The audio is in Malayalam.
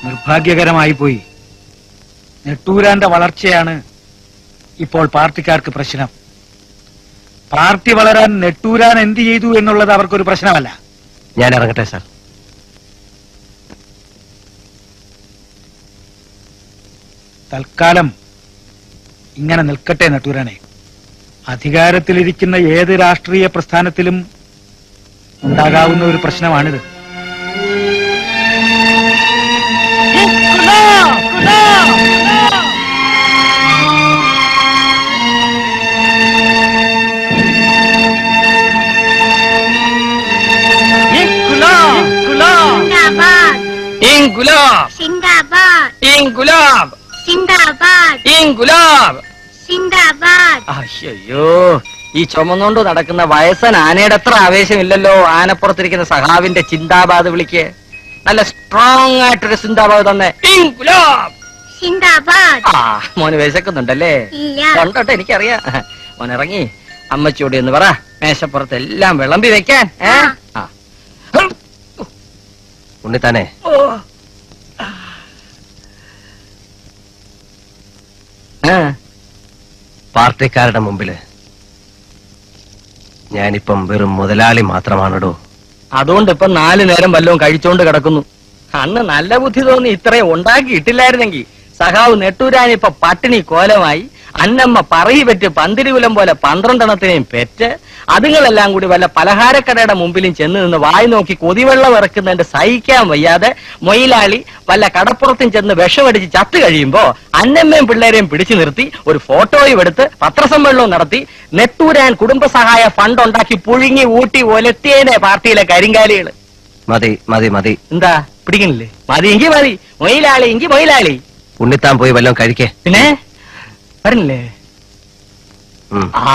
നിർഭാഗ്യകരമായി പോയി. നെട്ടൂരാന്റെ വളർച്ചയാണ് ഇപ്പോൾ പാർട്ടിക്കാർക്ക് പ്രശ്നം. പാർട്ടി വളരാൻ നെട്ടൂരാൻ എന്ത് ചെയ്തു എന്നുള്ളത് അവർക്കൊരു പ്രശ്നമല്ല. ഞാൻ ഇറങ്ങട്ടെ സാർ. തൽക്കാലം ഇങ്ങനെ നിൽക്കട്ടെ നെട്ടൂരാനെ. അധികാരത്തിലിരിക്കുന്ന ഏത് രാഷ്ട്രീയ പ്രസ്ഥാനത്തിലും ഉണ്ടാകാവുന്ന ഒരു പ്രശ്നമാണിത്. അയ്യോ, ഈ ചുമന്നുകൊണ്ട് നടക്കുന്ന വയസ്സൻ ആനയുടെ അത്ര ആവേശമില്ലല്ലോ ആനപ്പുറത്തിരിക്കുന്ന സഹാവിന്റെ ചിന്താബാദ് വിളിക്ക്. നല്ല സ്ട്രോങ് ആയിട്ടൊരു ചിന്താബാദ് തന്നെ. മോന് വിശക്കുന്നുണ്ടല്ലേ? കണ്ടോട്ടെ, എനിക്കറിയാം. മോനിറങ്ങി അമ്മച്ചോടി എന്ന് പറ, മേശപ്പുറത്ത് എല്ലാം വിളമ്പി വെക്കാൻ. ഉണ്ണിത്താനെ, പാർട്ടിക്കാരുടെ മുമ്പില് ഞാനിപ്പം വെറും മുതലാളി മാത്രമാണോ? അതുകൊണ്ട് ഇപ്പൊ 4 നേരം വല്ലതും കഴിച്ചോണ്ട് കിടക്കുന്നു. അന്ന് നല്ല ബുദ്ധി തോന്നി ഇത്രയും ഉണ്ടാക്കിയിട്ടില്ലായിരുന്നെങ്കിൽ സഖാവ് നെട്ടൂരാനിപ്പൊ പട്ടിണി കോലമായി. അന്നമ്മ പറയി പെറ്റ് പന്തിരികുലം പോലെ 12 എണ്ണത്തിനെയും പെറ്റ്. അതുങ്ങളെല്ലാം കൂടി വല്ല പലഹാരക്കടയുടെ മുമ്പിലും ചെന്ന് നിന്ന് വായി നോക്കി കൊതിവെള്ളം ഇറക്കുന്നതിന്റെ സഹിക്കാൻ വയ്യാതെ മൊയിലാളി വല്ല കടപ്പുറത്തും ചെന്ന് വിഷമടിച്ച് ചത്തു കഴിയുമ്പോ അന്നമ്മയും പിള്ളേരെയും പിടിച്ചു നിർത്തി ഒരു ഫോട്ടോയും എടുത്ത് പത്രസമ്മേളനവും നടത്തി നെട്ടൂരാൻ കുടുംബസഹായ ഫണ്ട് ഉണ്ടാക്കി പുഴുങ്ങി ഊട്ടി ഒലത്തിയേനെ പാർട്ടിയിലെ കരിങ്കാലികള്. മതി മതി മതി. എന്താ പിടിക്കണില്ലേ? മതി എങ്കി മതി. മൊയിലാളി എങ്കി മൊയിലാളി. ഉണ്ണിത്താൻ പോയി വല്ലതും കഴിക്കേ. പിന്നെ വരണില്ലേ? ആ